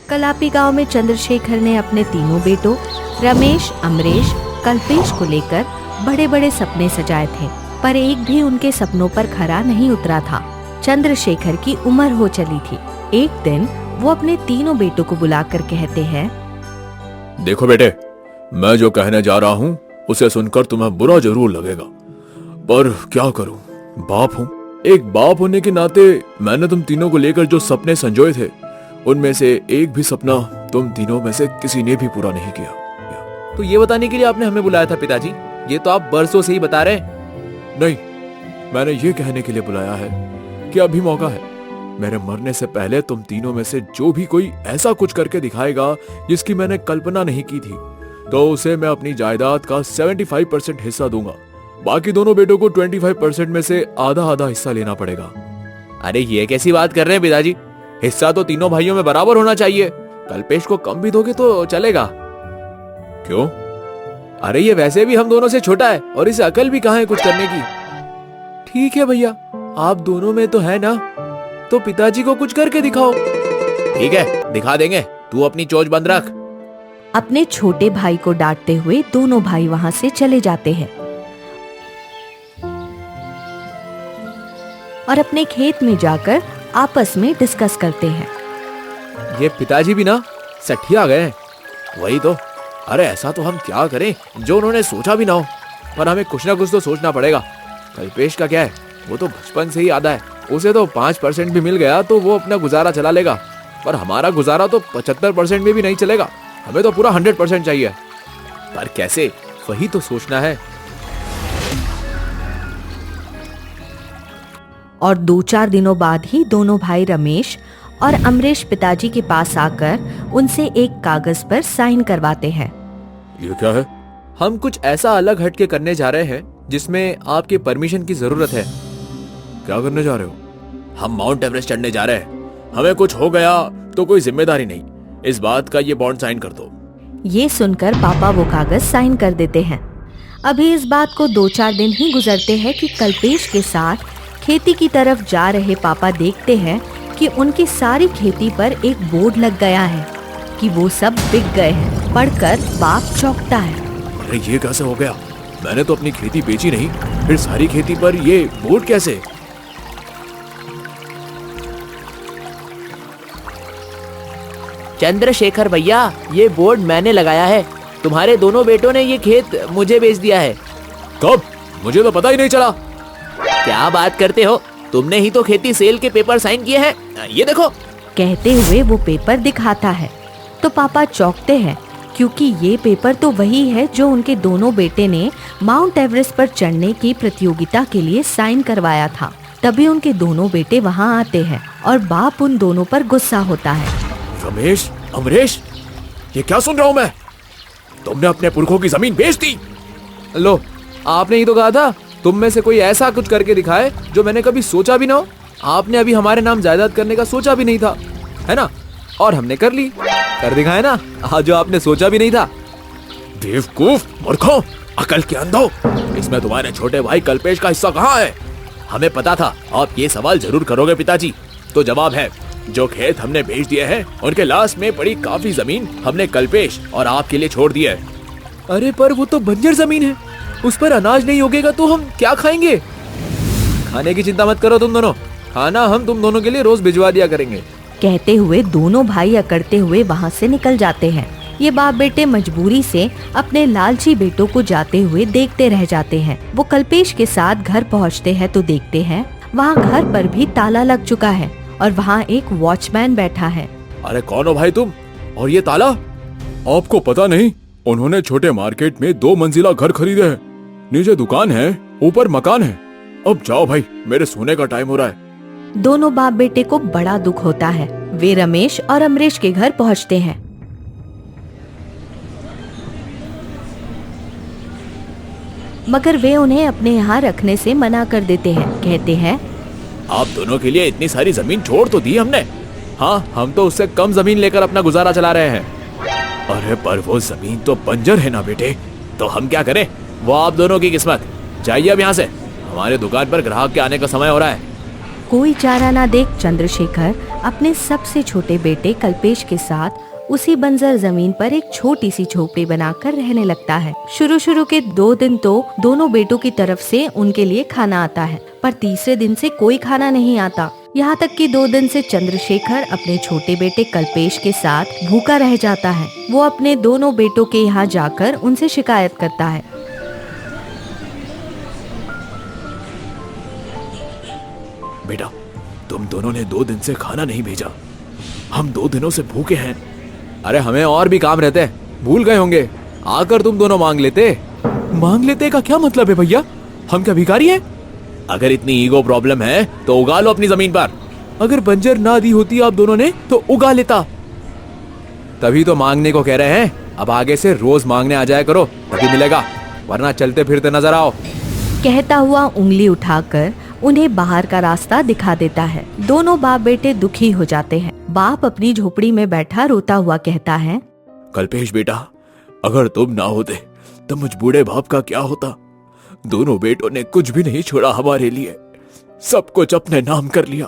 कलापी गांव में चंद्रशेखर ने अपने तीनों बेटों रमेश, अमरेश, कल्पेश को लेकर बड़े बड़े सपने सजाए थे, पर एक भी उनके सपनों पर खरा नहीं उतरा था। चंद्रशेखर की उम्र हो चली थी। एक दिन वो अपने तीनों बेटों को बुलाकर कहते हैं, देखो बेटे, मैं जो कहने जा रहा हूँ उसे सुनकर तुम्हें बुरा जरूर लगेगा, पर क्या करूँ, बाप हूँ। एक बाप होने के नाते मैंने तुम तीनों को लेकर जो सपने संजोए थे, उनमें से एक भी सपना तुम तीनों में से किसी ने भी पूरा नहीं किया। तो ये बताने के लिए आपने हमें बुलाया था पिताजी? ये तो आप बरसों से ही बता रहे हैं। नहीं, मैंने ये कहने के लिए बुलाया है कि अभी मौका है। मेरे मरने से पहले तुम तीनों में से जो भी कोई ऐसा कुछ करके दिखाएगा जिसकी मैंने कल्पना नहीं की थी, तो उसे मैं अपनी जायदाद का 75% हिस्सा दूंगा। बाकी दोनों बेटों को 25% में से आधा आधा हिस्सा लेना पड़ेगा। अरे ये कैसी बात कर रहे हैं पिताजी? हिस्सा तो तीनों भाइयों में बराबर होना चाहिए। कल्पेश को कम भी दोगे तो चलेगा। क्यों? अरे ये वैसे भी हम दोनों से छोटा है और इसे अकल भी कहाँ है कुछ करने की। ठीक है भैया, आप दोनों में तो है ना, तो पिताजी को कुछ करके दिखाओ। ठीक है, दिखा देंगे, तू अपनी चोंच बंद रख। अपने छोटे भाई को डांटते हुए दोनों भाई वहां से चले जाते हैं और अपने खेत में जाकर आपस में डिस्कस करते हैं। ये पिताजी भी ना सठिया गए हैं। वही तो, अरे ऐसा तो हम क्या करें जो उन्होंने सोचा भी ना हो, पर हमें कुछ ना कुछ तो सोचना पड़ेगा। कल्पेश का क्या है, वो तो बचपन से ही आदा है, उसे तो 5% भी मिल गया तो वो अपना गुजारा चला लेगा, पर हमारा गुजारा तो 75% में भी नहीं चलेगा। हमें तो पूरा 100% चाहिए। पर कैसे, वही तो सोचना है। और 2-4 दिनों बाद ही दोनों भाई रमेश और अमरेश पिताजी के पास आकर उनसे एक कागज पर साइन करवाते हैं। ये क्या है? हम कुछ ऐसा अलग हटके करने जा रहे हैं जिसमें आपके परमिशन की जरूरत है। क्या करने जा रहे हो? हम माउंट एवरेस्ट चढ़ने जा रहे हैं। हमें कुछ हो गया तो कोई जिम्मेदारी नहीं, इस बात का ये बॉन्ड साइन कर दो। ये सुनकर पापा वो कागज साइन कर देते हैं। अभी इस बात को 2-4 दिन ही गुजरते हैं कि कल्पेश के साथ खेती की तरफ जा रहे पापा देखते हैं कि उनकी सारी खेती पर एक बोर्ड लग गया है कि वो सब बिक गए हैं। पढ़कर बाप चौंकता है। अरे ये कैसे हो गया? मैंने तो अपनी खेती बेची नहीं, फिर सारी खेती पर ये बोर्ड कैसे? चंद्रशेखर भैया, ये बोर्ड मैंने लगाया है। तुम्हारे दोनों बेटों ने ये खेत मुझे बेच दिया है। कब? मुझे तो पता ही नहीं चला। क्या बात करते हो? तुमने ही तो खेती सेल के पेपर साइन किए हैं, ये देखो। कहते हुए वो पेपर दिखाता है तो पापा चौंकते हैं, क्योंकि ये पेपर तो वही है जो उनके दोनों बेटे ने माउंट एवरेस्ट पर चढ़ने की प्रतियोगिता के लिए साइन करवाया था। तभी उनके दोनों बेटे वहाँ आते हैं और बाप उन दोनों पर गुस्सा होता है। रमेश, अमरेश, ये क्या सुन रहा हूँ मैं? तुमने अपने पुरखों की जमीन बेच दी। लो, आपने ही तो कहा था तुम में से कोई ऐसा कुछ करके दिखाए जो मैंने कभी सोचा भी ना हो। आपने अभी हमारे नाम जायदाद करने का सोचा भी नहीं था, है ना? और हमने कर ली, कर दिखाया ना, आज जो आपने सोचा भी नहीं था। बेवकूफ, मूर्खों, अकल के अंधों, इसमें तुम्हारे छोटे भाई कल्पेश का हिस्सा कहाँ है? हमें पता था आप ये सवाल जरूर करोगे पिताजी, तो जवाब है, जो खेत हमने बेच दिए हैं उनके लास्ट में पड़ी काफी जमीन हमने कल्पेश और आपके लिए छोड़ दी है। अरे पर वो तो बंजर जमीन है, उस पर अनाज नहीं उगेगा तो हम क्या खाएंगे? खाने की चिंता मत करो तुम दोनों, खाना हम तुम दोनों के लिए रोज भिजवा दिया करेंगे। कहते हुए दोनों भाई अकड़ते हुए वहाँ से निकल जाते हैं। ये बाप बेटे मजबूरी से अपने लालची बेटों को जाते हुए देखते रह जाते हैं। वो कल्पेश के साथ घर पहुँचते हैं तो देखते हैं वहाँ घर पर भी ताला लग चुका है और वहाँ एक वॉचमैन बैठा है। अरे कौन हो भाई तुम? और ये ताला? आपको पता नहीं, उन्होंने छोटे मार्केट में 2 मंजिला घर खरीदे हैं। नीचे दुकान है, ऊपर मकान है। अब जाओ भाई, मेरे सोने का टाइम हो रहा है। दोनों बाप बेटे को बड़ा दुख होता है। वे रमेश और अमरेश के घर पहुँचते हैं। मगर वे उन्हें अपने यहाँ रखने से मना कर देते हैं। कहते हैं, आप दोनों के लिए इतनी सारी जमीन छोड़ तो दी हमने। हाँ, हम तो उससे कम जमीन लेकर अपना गुजारा चला रहे हैं। अरे पर वो जमीन तो बंजर है ना बेटे। तो हम क्या करें? वो आप दोनों की किस्मत। जाइए अब यहाँ से, हमारे दुकान पर ग्राहक के आने का समय हो रहा है। कोई चारा ना देख चंद्रशेखर अपने सबसे छोटे बेटे कल्पेश के साथ उसी बंजर जमीन पर एक छोटी सी झोपड़ी बनाकर रहने लगता है। शुरू के 2 दिन तो दोनों बेटों की तरफ से उनके लिए खाना आता है, पर तीसरे दिन से कोई खाना नहीं आता। यहाँ तक कि 2 दिन से चंद्रशेखर अपने छोटे बेटे कल्पेश के साथ भूखा रह जाता है। वो अपने दोनों बेटों के यहाँ जाकर उनसे शिकायत करता है। बेटा, तुम दोनों ने 2 दिन से खाना नहीं भेजा, हम 2 दिनों से भूखे हैं। अरे हमें और भी काम रहते हैं, भूल गए होंगे, आकर तुम दोनों मांग लेते। मांग लेते का क्या मतलब है भैया? हम क्या भिखारी हैं? अगर इतनी ईगो प्रॉब्लम है तो उगा लो अपनी जमीन पर। अगर बंजर ना दी होती आप दोनों ने तो उगा लेता। तभी तो मांगने को कह रहे हैं, अब आगे से रोज मांगने आ जाया करो, तभी मिलेगा, वरना चलते फिरते नजर आओ। कहता हुआ उंगली उठाकर उन्हें बाहर का रास्ता दिखा देता है। दोनों बाप बेटे दुखी हो जाते हैं। बाप अपनी झोपड़ी में बैठा रोता हुआ कहता है, कल्पेश बेटा, अगर तुम ना होते तो मुझ बूढ़े बाप का क्या होता? दोनों बेटों ने कुछ भी नहीं छोड़ा हमारे लिए, सब कुछ अपने नाम कर लिया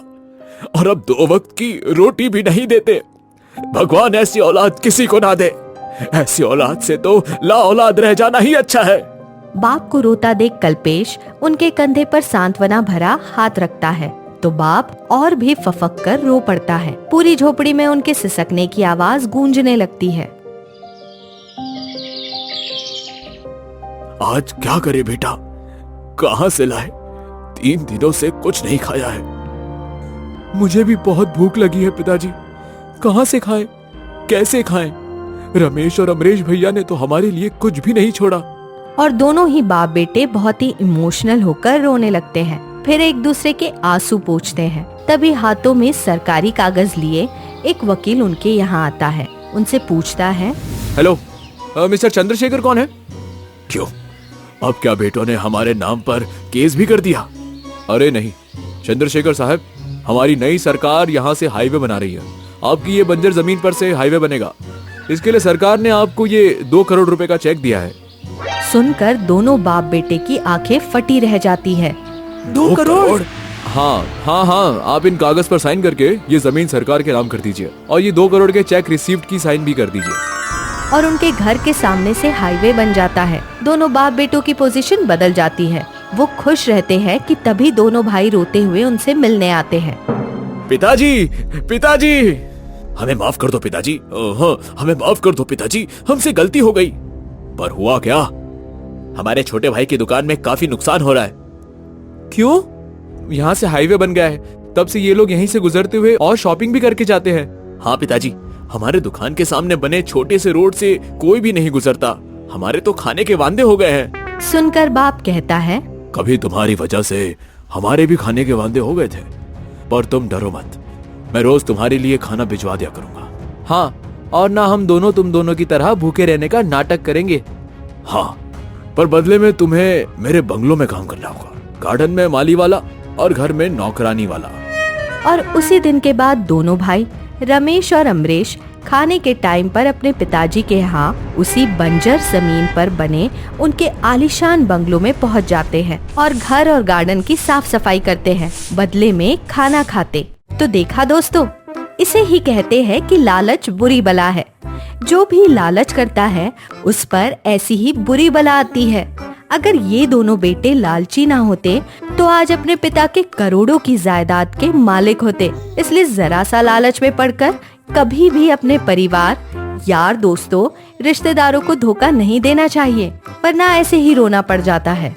और अब 2 वक्त की रोटी भी नहीं देते। भगवान ऐसी औलाद किसी को ना दे। ऐसी औलाद से तो ला औलाद रह जाना ही अच्छा है। बाप को रोता देख कल्पेश उनके कंधे पर सांत्वना भरा हाथ रखता है तो बाप और भी फफक कर रो पड़ता है। पूरी झोपड़ी में उनके सिसकने की आवाज गूंजने लगती है। आज क्या करे बेटा, कहां से लाए? 3 दिनों से कुछ नहीं खाया है। मुझे भी बहुत भूख लगी है पिताजी, कहां से खाएं, कैसे खाएं? रमेश और अमरेश भैया ने तो हमारे लिए कुछ भी नहीं छोड़ा। और दोनों ही बाप बेटे बहुत ही इमोशनल होकर रोने लगते हैं। फिर एक दूसरे के आंसू पोंछते हैं। तभी हाथों में सरकारी कागज लिए एक वकील उनके यहाँ आता है। उनसे पूछता है, हेलो, मिस्टर चंद्रशेखर कौन है? क्यों, अब क्या बेटों ने हमारे नाम पर केस भी कर दिया? अरे नहीं चंद्रशेखर साहब, हमारी नई सरकार यहाँ से हाईवे बना रही है। आपकी ये बंजर जमीन पर से हाईवे बनेगा, इसके लिए सरकार ने आपको ये 2 करोड़ रुपए का चेक दिया है। सुनकर दोनों बाप बेटे की आंखें फटी रह जाती है। 2 करोड़? हाँ हाँ हाँ, आप इन कागज पर साइन करके ये जमीन सरकार के नाम कर दीजिए और ये 2 करोड़ के चेक रिसीव्ड की साइन भी कर दीजिए। और उनके घर के सामने से हाईवे बन जाता है। दोनों बाप बेटों की पोजीशन बदल जाती है। वो खुश रहते हैं कि तभी दोनों भाई रोते हुए उनसे मिलने आते हैं। पिताजी, पिताजी, हमें माफ कर दो पिताजी, हमें माफ कर दो पिताजी, हमसे गलती हो गई। पर हुआ क्या, हमारे छोटे भाई की दुकान में काफी नुकसान हो रहा है। क्यों? यहाँ से हाईवे बन गया है, तब से ये लोग यहीं से गुजरते हुए और शॉपिंग भी करके जाते हैं। हाँ पिताजी, हमारे दुकान के सामने बने छोटे से रोड से कोई भी नहीं गुजरता। हमारे तो खाने के वांदे हो गए हैं। सुनकर बाप कहता है, कभी तुम्हारी वजह से हमारे भी खाने के वांदे हो गए थे, पर तुम डरो मत, मैं रोज तुम्हारे लिए खाना भिजवा दिया करूंगा। हाँ, और ना हम दोनों तुम दोनों की तरह भूखे रहने का नाटक करेंगे। हाँ, पर बदले में तुम्हें मेरे बंगलों में काम करना होगा, गार्डन में माली वाला और घर में नौकरानी वाला। और उसी दिन के बाद दोनों भाई रमेश और अमरेश खाने के टाइम पर अपने पिताजी के यहाँ उसी बंजर जमीन पर बने उनके आलीशान बंगलों में पहुँच जाते हैं और घर और गार्डन की साफ सफाई करते हैं, बदले में खाना खाते। तो देखा दोस्तों, इसे ही कहते हैं कि लालच बुरी बला है। जो भी लालच करता है उस पर ऐसी ही बुरी बला आती है। अगर ये दोनों बेटे लालची ना होते तो आज अपने पिता के करोड़ों की जायदाद के मालिक होते। इसलिए जरा सा लालच में पड़कर कभी भी अपने परिवार, यार दोस्तों, रिश्तेदारों को धोखा नहीं देना चाहिए, वरना ऐसे ही रोना पड़ जाता है।